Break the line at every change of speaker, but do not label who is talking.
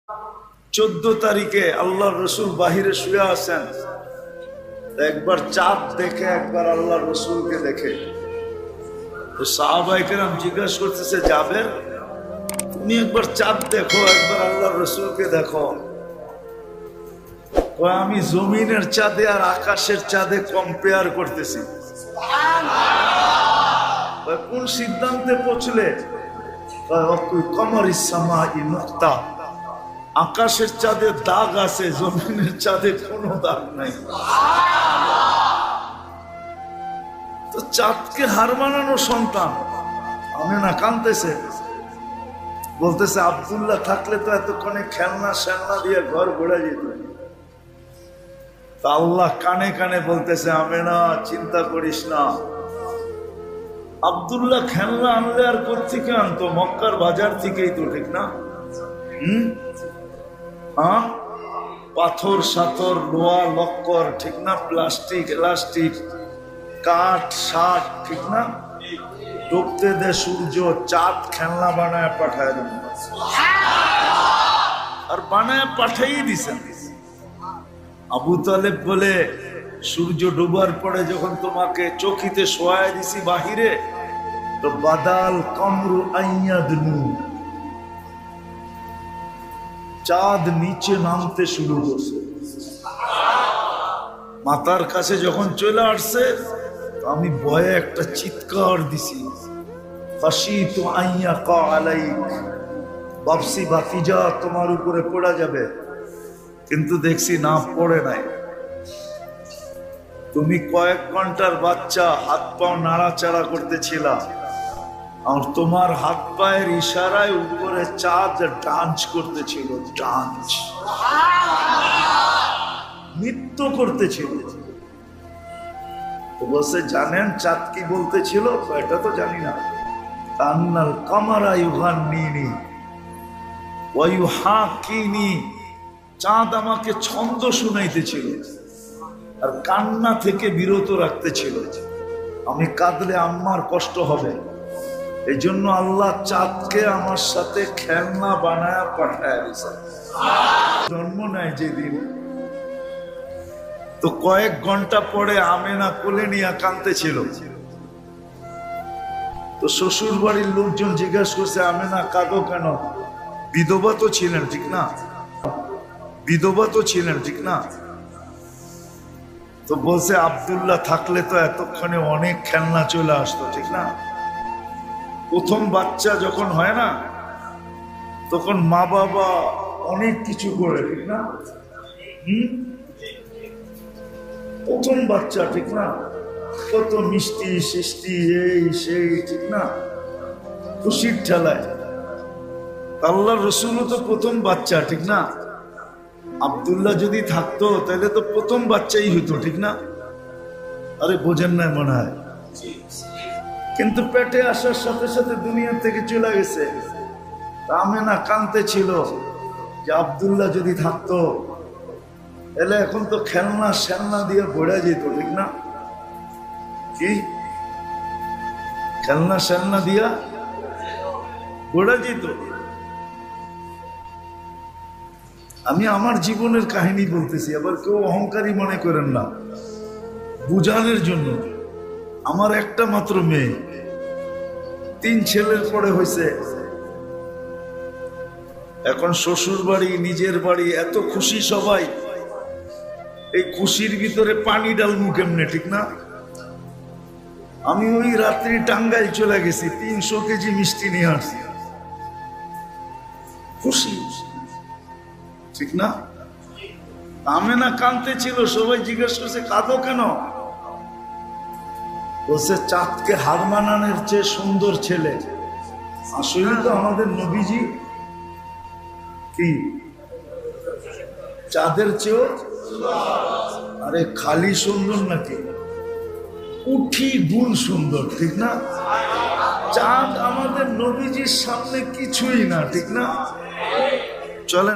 14 তারিখে আল্লাহ রসুল বাহিরে শুয়ে আছেন, একবার চাঁদ দেখে, একবার আল্লাহ রসুলকে দেখে। তো সাহাবায়ে কেরাম জিজ্ঞাসা করতেছে, জাবের তুমি একবার চাঁদ দেখো, একবার আল্লাহ রসুলকে দেখো। আমি জমিনের চাঁদে আর আকাশের চাঁদে কম্পেয়ার করতেছি। কোন সিদ্ধান্তে পৌঁছলে? কমরিস সামাই নুকতা, আকাশের চাঁদে দাগ আছে, জমিনের চাঁদে কোনো দাগ নাই। তো চাঁদকে হার মানানো সন্তান আমি না কাঁদতেছে, বলতেছে আব্দুল্লাহ থাকলে তো এতক্ষণে খেলনা শেলনা দিয়ে ঘর ঘোরা যেত। তা আল্লাহ কানে কানে বলতেছে, আমেনা চিন্তা করিস না, আব্দুল্লাহ খেলনা আনলে আর কোত্থেকে আনতো? মক্কার বাজার থেকেই তো, ঠিক না? হ্যাঁ, পাথর সাথর লোহা লক্কর, ঠিক না? প্লাস্টিক এলাস্টিক কাঠ শাক, ঠিক না? ডুবতে দে সূর্য, চাঁদ খেলনা বানায় পাঠায় দেন, আর বানায় পাঠাই দিছেন। আবু তালেব বলে, সূর্য ডুবার পরে যখন তোমাকে চকিতে শোয়ায় দিছি বাহিরে, তো বাদাল কমরু আইয়াদনু, চাঁদ নিচে নামতে শুরু করছে। মাথার কাছে যখন চলে আসছে, আমি ভয়ে একটা চিৎকার দিছি, খাশিতু আইয়াকা আলাইক, ভাবছি ভাতিজা তোমার উপরে পড়া যাবে, কিন্তু দেখছি না, পড়ে নাই। তুমি কয়েক ঘন্টার বাচ্চা, হাত পাও নাড়াচাড়া করতেছিল, আর তোমার হাত পায়ের ইশারায় উপরে চাঁদ ডান্স করতেছিল, ডান্স, নৃত্য করতেছিল। তো বলছে, জানেন চাঁদ কি বলতেছিল? এটা তো জানি না। কান্নাল কামারা ইউহান্নিনি ওয়া ইউহাকিনি, চাঁদ আমাকে ছন্দ শুনাইতেছিল আর কান্না থেকে বিরত রাখতেছিল। আমি কাঁদলে আম্মার কষ্ট হবে, এই জন্য আল্লাহ চাঁদকে আমার সাথে খেলনা বানায় পাঠায় দিয়েছে। জন্ম নেয় যেদিন, তো কয়েক ঘন্টা পরে আমেনা কোলে নিয়ে কাঁদতেছিল। তো শ্বশুর বাড়ির লোকজন জিজ্ঞাসা করছে, আমেনা কাঁদো কেন? বিধবা তো ছিলেন, ঠিক না? বিধবা তো ছিলেন, ঠিক না? তো বলছে, আব্দুল্লাহ থাকলে তো এতক্ষণে অনেক খেলনা চলে আসতো, ঠিক না? প্রথম বাচ্চা যখন হয় না, তখন মা বাবা অনেক কিছু করে, ঠিক না? প্রথম বাচ্চা, ঠিক না? কত মিষ্টি সৃষ্টি, এই সেই, ঠিক না? খুশির ঠেলায়। আল্লাহ রসুলও তো প্রথম বাচ্চা, ঠিক না? আব্দুল্লাহ যদি থাকতো তাহলে তো প্রথম বাচ্চাই হইতো, ঠিক না? আরে বোঝেন না মনে হয়। কিন্তু পেটে আসার সাথে সাথে দুনিয়া থেকে চলে গেছে। আমেনা কাঁদতে ছিল যে আব্দুল্লাহ যদি থাকতো, এলে এখন তো খেলনা শেলনা দিয়ে ভরে যেত, ঠিক না? কি খেলনা শেলনা দিয়া ভরে যেত। আমি আমার জীবনের কাহিনী বলতেছি, আবার কেউ অহংকারী মনে করেন না, বুঝানোর জন্য। আমার একটা মাত্র মেয়ে, 3 ছেলের পরে হয়েছে। এখন শ্বশুর বাড়ি, নিজের বাড়ি, এত খুশি সবাই। এই খুশির ভিতরে পানি ডালমু কেমনে, ঠিক না? আমি ওই রাত্রি টাঙ্গাইল চলে গেছি, 300 কেজি মিষ্টি নিয়ে আসছি, খুশি, ঠিক না? আমেনা কাঁদতে ছিল, সবাই জিজ্ঞেস করছে, কাঁদো কেন? বলছে, চাঁদকে হার মানানোর চেয়ে সুন্দর ছেলে। আসলে তো আমাদের নবীজি কি চাঁদের চেয়েও? আরে খালি সুন্দর নাকি, উঠি গুণ সুন্দর, ঠিক না? চাঁদ আমাদের নবীজির সামনে কিছুই না, ঠিক না? চলেন।